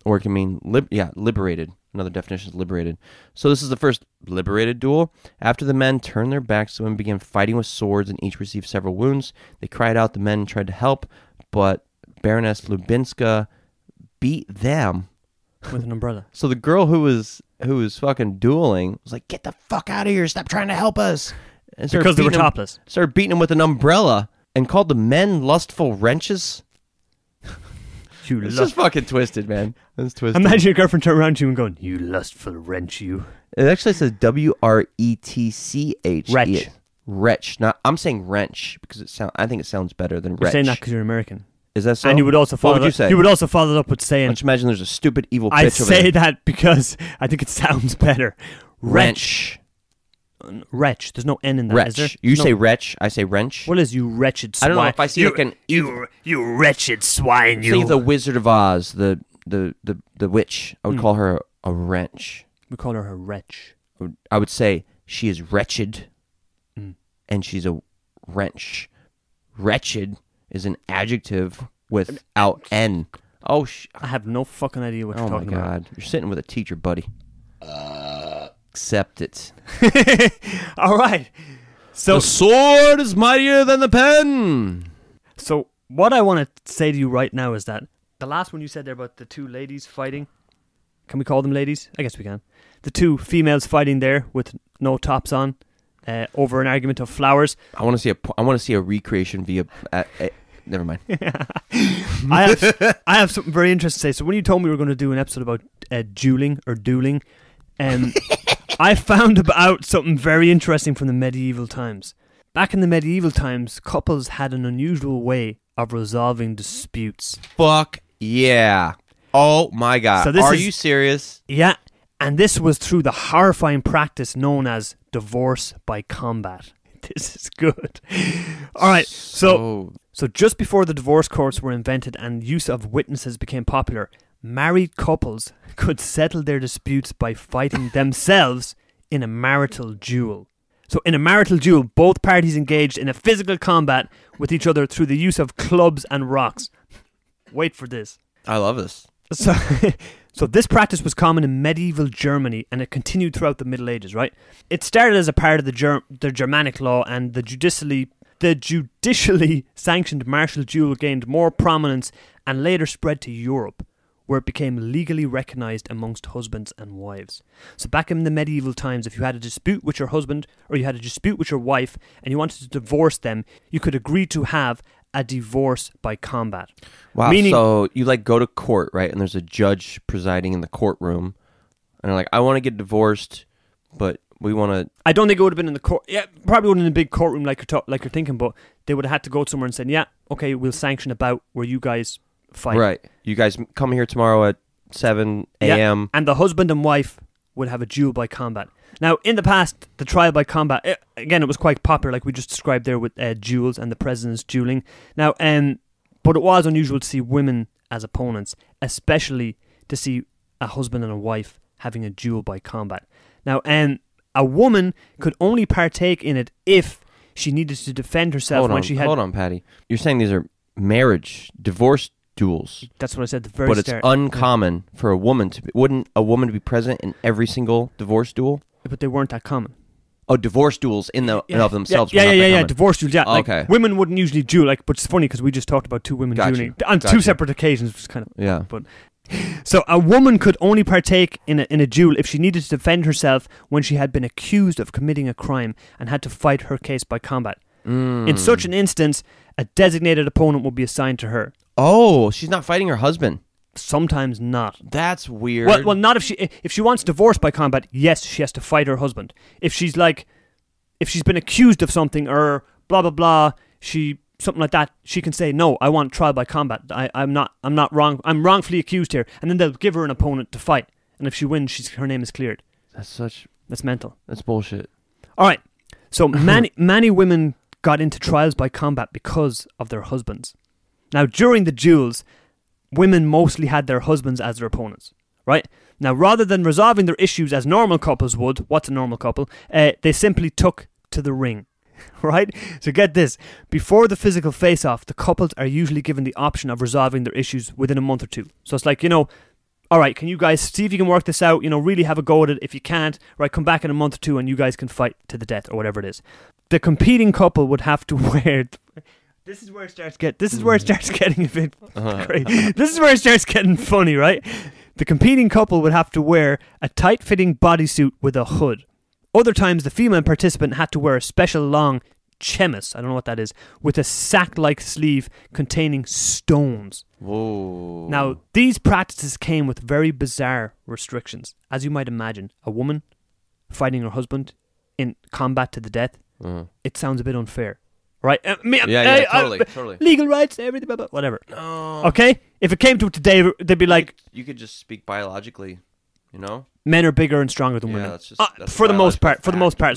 Or it can mean liberated. Another definition is liberated. So this is the first liberated duel. After the men turned their backs, the women began fighting with swords and each received several wounds. They cried out. The men tried to help, but Baroness Lubinska beat them with an umbrella. So the girl who was fucking dueling was like, "Get the fuck out of here! Stop trying to help us!" And started Because they were beating 'em- topless. Started beating him with an umbrella and called the men lustful wrenches. You It's lust- just fucking twisted, man. It's twisted. Imagine your girlfriend turn around to you and going, "You lustful wrench, you." It actually says WRETCH. Wretch. Wretch. Not. I'm saying wrench because I think it sounds better than You're wretch. saying that because you're American. Is that so? And you would also follow What would you say? You would also follow it up with saying, Let's imagine there's a stupid evil bitch I over say there. that because I think it sounds better. Wretch. Wretch. There's no N in that, is there? Wretch. You No. say wretch. I say wrench. What is you wretched swine? I don't know if I see like an you wretched swine, Say the Wizard of Oz, the witch. I would call her a wrench. We call her a wretch. I would say she is wretched, Mm. and she's a wrench. Wretched is an adjective without N. Oh, I have no fucking idea what you're oh my talking God! You're sitting with a teacher, buddy. Accept it. about. All right. So, The sword is mightier than the pen. so what I want to say to you right now is that the last one you said there about the two ladies fighting, can we call them ladies? I guess we can. The two females fighting there with no tops on over an argument of flowers. I want to see a recreation via. Never mind. I have something very interesting to say. So when you told me we were going to do an episode about dueling, I found out something very interesting from the medieval times. Back in the medieval times, couples had an unusual way of resolving disputes. Fuck yeah! Oh my God! So this Are is- you serious? Yeah, and this was through the horrifying practice known as divorce by combat. This is good. All right, so just before the divorce courts were invented and use of witnesses became popular, married couples could settle their disputes by fighting themselves in a marital duel. So in a marital duel, both parties engaged in a physical combat with each other through the use of clubs and rocks. Wait for this. I love this. So this practice was common in medieval Germany, and it continued throughout the Middle Ages, right? It started as a part of the Germanic law, and the judicially sanctioned martial duel gained more prominence and later spread to Europe, where it became legally recognised amongst husbands and wives. So back in the medieval times, if you had a dispute with your husband or you had a dispute with your wife and you wanted to divorce them, you could agree to have a divorce by combat. Wow. Meaning, So you go to court, right? And there's a judge presiding in the courtroom, and they're like, "I want to get divorced, but we want to." I don't think it would have been in the court. Yeah, probably wouldn't in a big courtroom like you're thinking. But they would have had to go somewhere and say, "Yeah, okay, we'll sanction a bout where you guys fight." Right. You guys come here tomorrow at 7 a.m. And the husband and wife would have a duel by combat. Now, in the past, the trial by combat, again, it was quite popular, like we just described there with duels and the presidents dueling. Now, but it was unusual to see women as opponents, especially to see a husband and a wife having a duel by combat. Now, a woman could only partake in it if she needed to defend herself when she had... Hold on, Patty. You're saying these are divorce duels. That's what I said at the very But start. it's uncommon for a woman to be... Wouldn't a woman to be present in every single divorce duel? But they weren't that common. Oh, divorce duels in and of themselves. Yeah, were not that common. divorce duels. Yeah, Okay. Women wouldn't usually duel. But it's funny because we just talked about two women Got dueling you. on Got two you. separate occasions, which is kind of... Yeah. But so a woman could only partake in a duel if she needed to defend herself when she had been accused of committing a crime and had to fight her case by combat. In such an instance, a designated opponent will be assigned to her. Oh, she's not fighting her husband. Sometimes not. That's weird. Well, not if she wants divorce by combat. Yes, she has to fight her husband. If she's been accused of something or blah blah blah, something like that, she can say no. I want trial by combat. I'm not wrong. I'm wrongfully accused here, and then they'll give her an opponent to fight. And if she wins, her name is cleared. That's mental. That's bullshit. All right. So many women got into trials by combat because of their husbands. Now, during the duels, women mostly had their husbands as their opponents, right? Now, rather than resolving their issues as normal couples would, what's a normal couple? They simply took to the ring, right? So get this. Before the physical face-off, the couples are usually given the option of resolving their issues within a month or two. So it's like, all right, can you guys see if you can work this out? Really have a go at it. If you can't, right, come back in a month or two and you guys can fight to the death or whatever it is. The competing couple would have to wear... This is where it starts getting a bit crazy. This is where it starts getting funny, right? The competing couple would have to wear a tight-fitting bodysuit with a hood Other times, the female participant had to wear a special long chemise, I don't know what that is, with a sack-like sleeve containing stones. Whoa. Now, these practices came with very bizarre restrictions. As you might imagine, a woman fighting her husband in combat to the death, it sounds a bit unfair. Right? Totally. Legal rights, everything, blah, blah, whatever. No. Okay? If it came to it today, they'd be like... You could just speak biologically, you know? Men are bigger and stronger than women. That's for the most part. So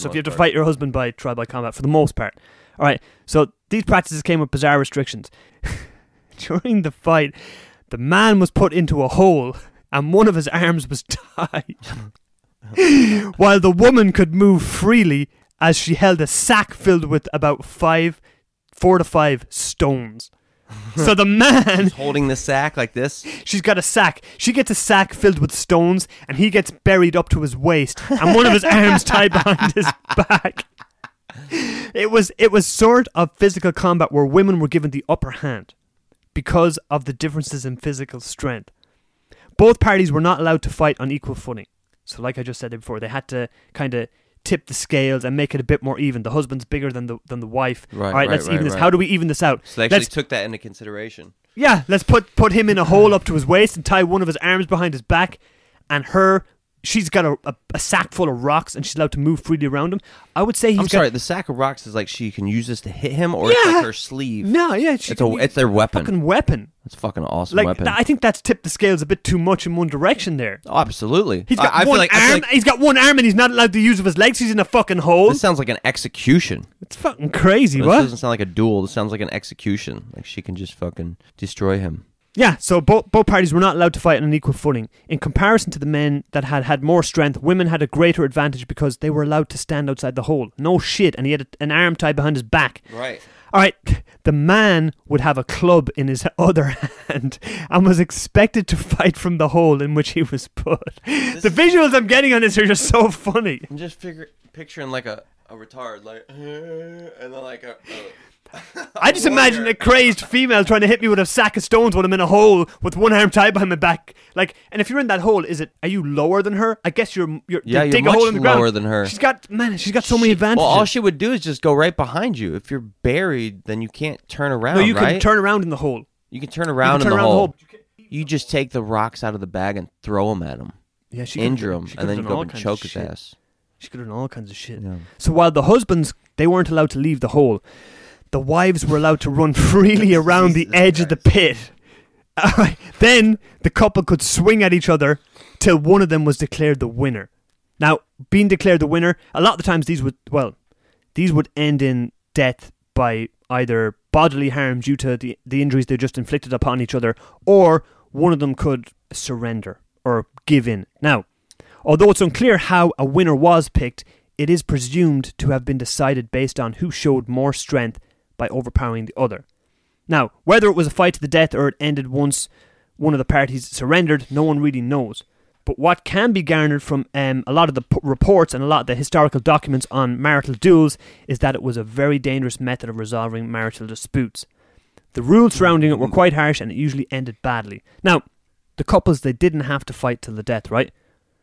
if you have to part. fight your husband by trial by combat, for the most part. All right. So these practices came with bizarre restrictions. During the fight, the man was put into a hole and one of his arms was tied, while the woman could move freely as she held a sack filled with about 4 to 5 stones. So the man... She's holding the sack like this? She's got a sack. She gets a sack filled with stones, and he gets buried up to his waist, and one of his arms tied behind his back. It was sort of physical combat where women were given the upper hand because of the differences in physical strength. Both parties were not allowed to fight on equal footing. So like I just said before, they had to kind of tip the scales and make it a bit more even. The husband's bigger than the wife. Right, all right, let's even this. How do we even this out? So they actually took that into consideration. Yeah, let's put him in a hole up to his waist and tie one of his arms behind his back, and she's got a sack full of rocks and she's allowed to move freely around him. I would say the sack of rocks is like she can use this to hit him, or it's like her sleeve. No, yeah, it's their weapon. Fucking weapon. It's a fucking awesome weapon. I think that's tipped the scales a bit too much in one direction there. Oh, absolutely. He's got one arm. He's got one arm and he's not allowed to use of his legs. He's in a fucking hole. This sounds like an execution. It's fucking crazy. This what? doesn't sound like a duel. This sounds like an execution. Like she can just fucking destroy him. Yeah, so both parties were not allowed to fight on an equal footing. In comparison to the men that had more strength, women had a greater advantage because they were allowed to stand outside the hole. No shit, and he had an arm tied behind his back. Right. All right, the man would have a club in his other hand and was expected to fight from the hole in which he was put. The visuals I'm getting on this are just so funny. I'm just picturing like a retard, like, and then like a I just imagine a crazed female trying to hit me with a sack of stones when I'm in a hole with one arm tied behind my back. Like, and if you're in that hole, are you lower than her? I guess you're dig a hole in the ground. Lower than her. She's got so many advantages. Well, all she would do is just go right behind you. If you're buried, then you can't turn around. No, you right? can turn around in the hole. You can turn around in the hole. You just take the rocks out of the bag and throw them at him. Yeah, injure him, and then you go and choke his ass. She could have done all kinds of shit. Yeah. So while the husbands, they weren't allowed to leave the hole, the wives were allowed to run freely around the edge of the pit. Then the couple could swing at each other till one of them was declared the winner. Now, being declared the winner, a lot of the times these would end in death by either bodily harm due to the injuries they just inflicted upon each other, or one of them could surrender or give in. Now, although it's unclear how a winner was picked, it is presumed to have been decided based on who showed more strength by overpowering the other. Now, whether it was a fight to the death or it ended once one of the parties surrendered, no one really knows. But what can be garnered from a lot of the reports and a lot of the historical documents on marital duels is that it was a very dangerous method of resolving marital disputes. The rules surrounding it were quite harsh and it usually ended badly. Now, the couples, they didn't have to fight till the death, right?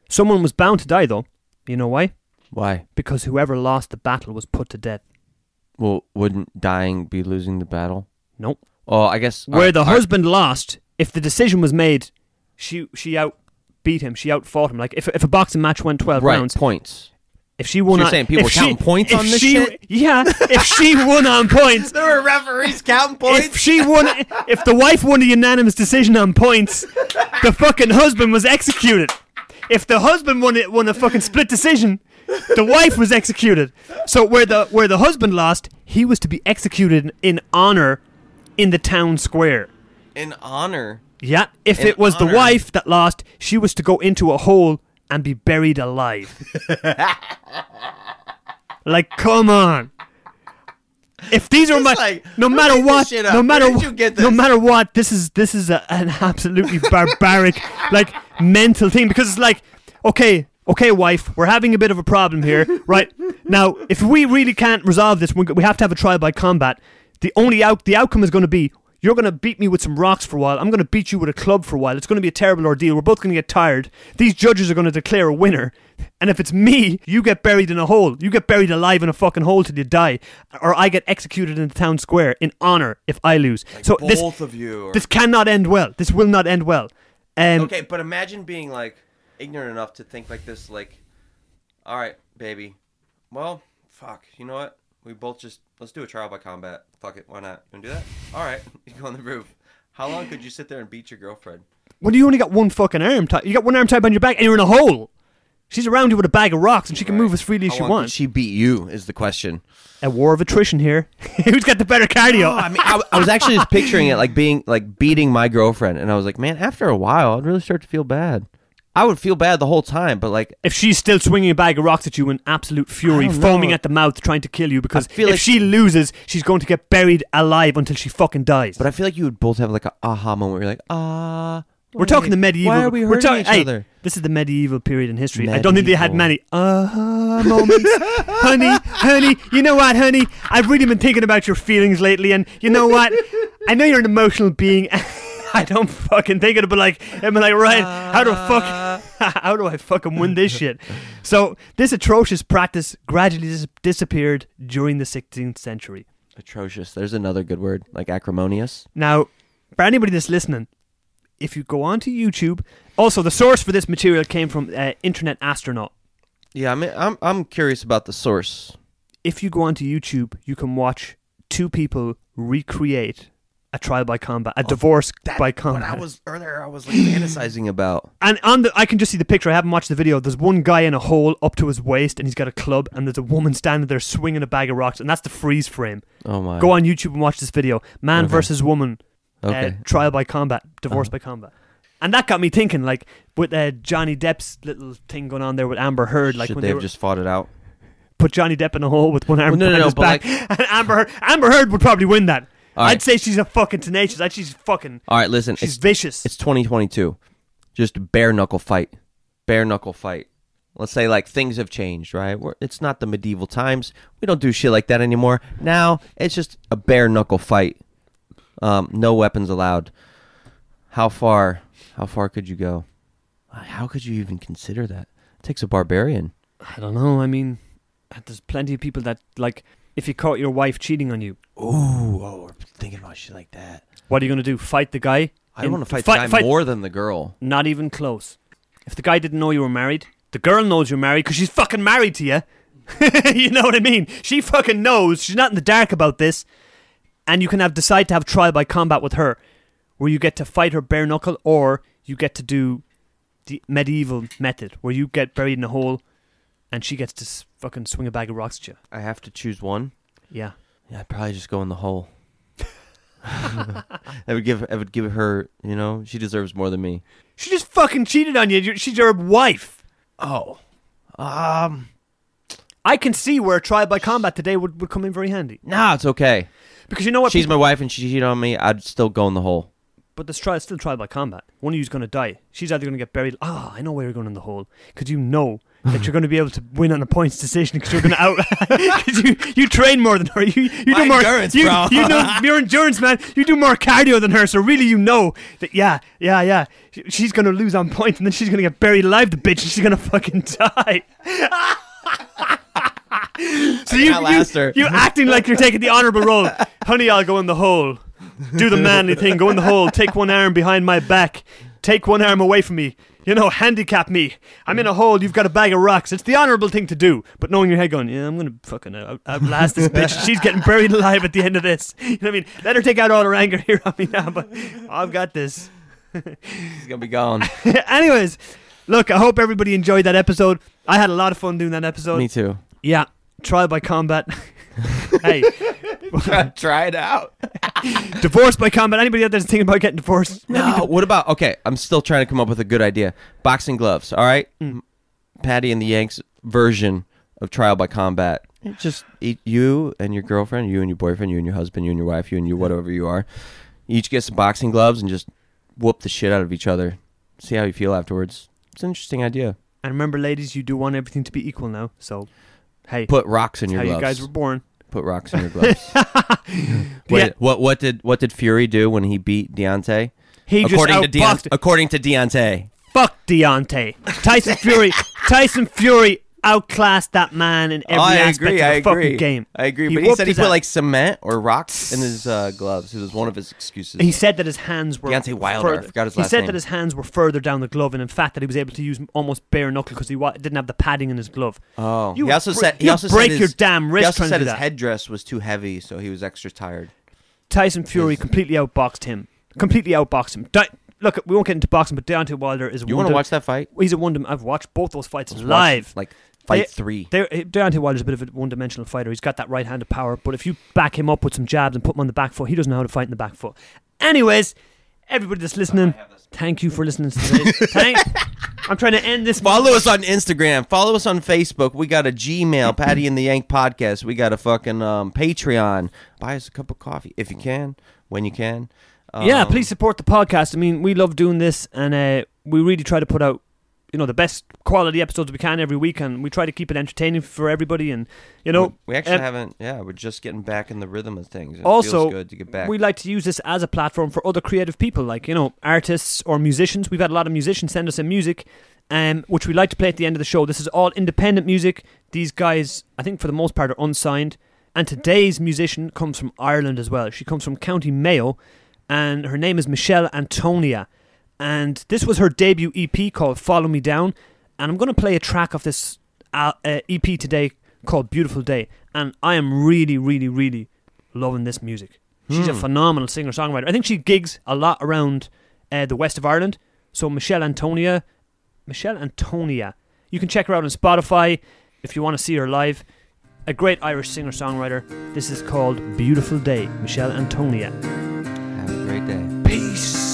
Someone was bound to die though. You know why? Why? Because whoever lost the battle was put to death. Well, wouldn't dying be losing the battle? Nope. Oh, I guess... Where the husband lost, if the decision was made, she outbeat him, she outfought him. Like, if a boxing match went 12 rounds... points. If she won so you're saying people were counting points on this shit? Yeah, if she won on points... There were referees counting points? If the wife won a unanimous decision on points, the fucking husband was executed. If the husband won a fucking split decision... The wife was executed. So where the husband lost, he was to be executed in honor in the town square. In honor? Yeah. If it was the wife that lost, she was to go into a hole and be buried alive. Like, come on. If these are no matter what, this is an absolutely barbaric, like, mental thing, because it's like, okay, wife, we're having a bit of a problem here, right? Now, if we really can't resolve this, we have to have a trial by combat. The outcome is going to be You're going to beat me with some rocks for a while. I'm going to beat you with a club for a while. It's going to be a terrible ordeal. We're both going to get tired. These judges are going to declare a winner. And if it's me, you get buried in a hole. You get buried alive in a fucking hole till you die. Or I get executed in the town square in honor if I lose. Like so both of you. this cannot end well. This will not end well. Okay, but imagine being like ignorant enough to think like this, like, all right, baby. Well, fuck. You know what? We both just, let's do a trial by combat. Fuck it, why not? You wanna do that? All right, you go on the roof. How long could you sit there and beat your girlfriend? Well, you only got one fucking arm tied. You got one arm tied behind your back and you're in a hole. She's around you with a bag of rocks and she can move as freely as she How long wants. could she beat you is the question. A war of attrition here. Who's got the better cardio? I mean, I was actually just picturing it like being, like beating my girlfriend. And I was like, man, after a while, I'd really start to feel bad. I would feel bad the whole time, but like... If she's still swinging a bag of rocks at you in absolute fury, foaming at the mouth, trying to kill you, because if she loses, she's going to get buried alive until she fucking dies. But I feel like you would both have like a aha moment where you're like, ah... We're talking the medieval... Why are we hurting each other? This is the medieval period in history. I don't think they had many aha moments. honey, you know what, honey? I've really been thinking about your feelings lately, and you know what? I know you're an emotional being. I don't fucking think of it, but like, I'm like, right, how do I fucking win this shit? So this atrocious practice gradually disappeared during the 16th century. Atrocious. There's another good word, like acrimonious. Now, for anybody that's listening, if you go onto YouTube, also the source for this material came from Internet Astronaut. Yeah, I mean, I'm curious about the source. If you go onto YouTube, you can watch two people recreate a trial by combat, a divorce by combat. What I was earlier, I was like fantasizing about. And I can just see the picture. I haven't watched the video. There's one guy in a hole up to his waist, and he's got a club, and there's a woman standing there swinging a bag of rocks, and that's the freeze frame. Oh my! Go on YouTube and watch this video. Man versus woman, Okay. trial by combat, divorce by combat. And that got me thinking, like with Johnny Depp's little thing going on there with Amber Heard, like Should when they they have just fought it out? put Johnny Depp in a hole with one arm behind his back, like, and Amber Heard would probably win that. Right. I'd say she's a fucking tenacious. She's fucking. All right, listen. She's vicious. It's 2022. Just bare knuckle fight. Bare knuckle fight. Let's say like things have changed, right? It's not the medieval times. We don't do shit like that anymore. Now it's just a bare knuckle fight. No weapons allowed. How far could you go? How could you even consider that? It takes a barbarian. I don't know. I mean, there's plenty of people that, like, if you caught your wife cheating on you. We're thinking about shit like that. What are you going to do? Fight the guy? I don't want to fight the guy more than the girl. Not even close. If the guy didn't know you were married, the girl knows you're married because she's fucking married to you. You know what I mean? She fucking knows. She's not in the dark about this. And you can decide to have trial by combat with her, where you get to fight her bare knuckle, or you get to do the medieval method, where you get buried in a hole and she gets to fucking swing a bag of rocks at you. I have to choose one. Yeah. Yeah, I'd probably just go in the hole. I would give her, you know, she deserves more than me. She just fucking cheated on you. She's your wife. Oh. I can see where trial by combat today would come in very handy. Nah, it's okay. Because you know what? She's my wife and she cheated on me, I'd still go in the hole. But there's still trial by combat. One of you's going to die. She's either going to get buried. I know where you're going in the hole. Because you know that you're going to be able to win on a points decision because you're going to out. Because you train more than her. You do more endurance, bro. You know your endurance, man. You do more cardio than her. So really, you know that yeah. She's going to lose on points, and then she's going to get buried alive. The bitch, and she's going to fucking die. So you acting like you're taking the honourable role. Honey, I'll go in the hole. Do the manly thing. Go in the hole. Take one arm behind my back. Take one arm away from me. You know, handicap me. I'm in a hole. You've got a bag of rocks. It's the honourable thing to do. But knowing your head going, yeah, I'm going to fucking outlast this bitch. She's getting buried alive at the end of this. You know what I mean? Let her take out all her anger here on me now. But I've got this. She's going to be gone. Anyways, look, I hope everybody enjoyed that episode. I had a lot of fun doing that episode. Me too. Yeah. Trial by combat. Hey. Try it out. Divorce by combat. Anybody out there thinking about getting divorced? No. What about, okay, I'm still trying to come up with a good idea. Boxing gloves, all right? Paddy and the Yank's version of trial by combat. Just you and your girlfriend, you and your boyfriend, you and your husband, you and your wife, you and you whatever you are. Each get some boxing gloves and just whoop the shit out of each other. See how you feel afterwards. It's an interesting idea. And remember, ladies, you do want everything to be equal now. So, hey. Put rocks in your how gloves. You guys were born. Put rocks in your gloves. What did Fury do when he beat Deontay? He According to Deontay. Fuck Deontay. Tyson Fury outclassed that man in every aspect of the fucking game. I agree. But he said he put like cement or rocks in his gloves. It was one of his excuses. He said that his hands were Deontay Wilder. I forgot his last name. He said that his hands were further down the glove, and in fact that he was able to use almost bare knuckle because he didn't have the padding in his glove. Oh, he also said break your damn wrist. He also trying said to do his that. headdress was too heavy, so he was extra tired. Tyson Fury completely outboxed him. Look, we won't get into boxing, but Deontay Wilder is. You want to watch that fight? He's a I've watched both those fights live. Fight 3. Deontay Wilder's a bit of a one-dimensional fighter. He's got that right-handed power, but if you back him up with some jabs and put him on the back foot, he doesn't know how to fight in the back foot. Anyways, everybody that's listening, thank you for listening to today. I'm trying to end this. Follow us on Instagram. Follow us on Facebook. We got a Gmail, Paddy and The Yank podcast. We got a fucking Patreon. Buy us a cup of coffee if you can, when you can. Yeah, please support the podcast. I mean, we love doing this, and we really try to put out the best quality episodes we can every week, and we try to keep it entertaining for everybody. And we actually haven't. Yeah, we're just getting back in the rhythm of things. It also feels good to get back. We like to use this as a platform for other creative people, like artists or musicians. We've had a lot of musicians send us in music, which we like to play at the end of the show. This is all independent music. These guys, I think for the most part, are unsigned. And today's musician comes from Ireland as well. She comes from County Mayo, and her name is Michelle Antonia. And this was her debut EP called Follow Me Down. And I'm going to play a track of this EP today called Beautiful Day. And I am really, really, really loving this music. She's a phenomenal singer-songwriter. I think she gigs a lot around the west of Ireland. So Michelle Antonia. You can check her out on Spotify if you want to see her live. A great Irish singer-songwriter. This is called Beautiful Day. Michelle Antonia. Have a great day. Peace.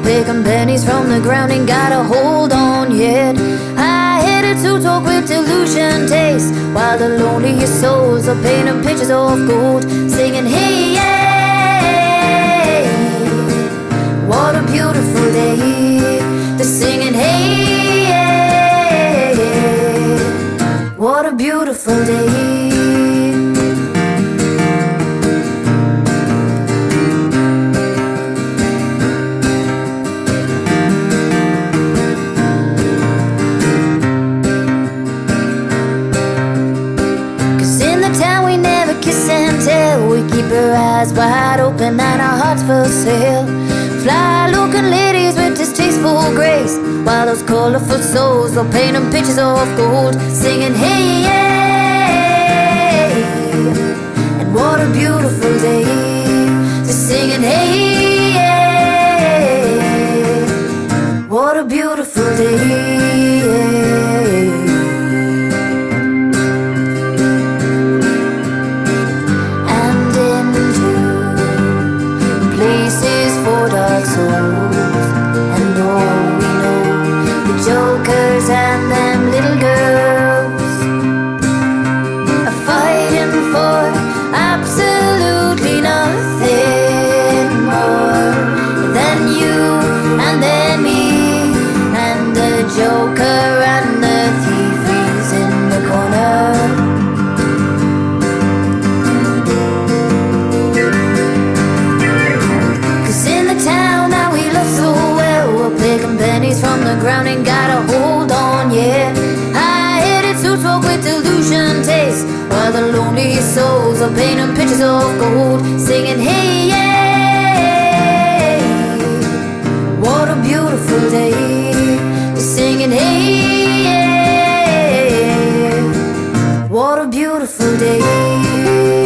Picking pennies from the ground, ain't got a hold on yet. High-headed to talk with delusion taste, while the loneliest souls are painting pictures of gold, singing hey, yeah. What a beautiful day. They're singing hey, yeah. What a beautiful day. Her eyes wide open and our hearts for sale. Fly-looking ladies with distasteful grace, while those colorful souls are painting pictures of gold, singing hey, yeah. And what a beautiful day. They're singing hey, yeah. What a beautiful day, yeah. And all we know, the jokers and them little girls are fighting for absolutely nothing more than you and then me, and the joker and the thief is in the corner. Pennies from the ground, ain't got a hold on yet. High-headed to talk with delusion taste, while the loneliest souls are painting pictures of gold, singing hey, yeah. What a beautiful day. They're singing hey, yeah. What a beautiful day.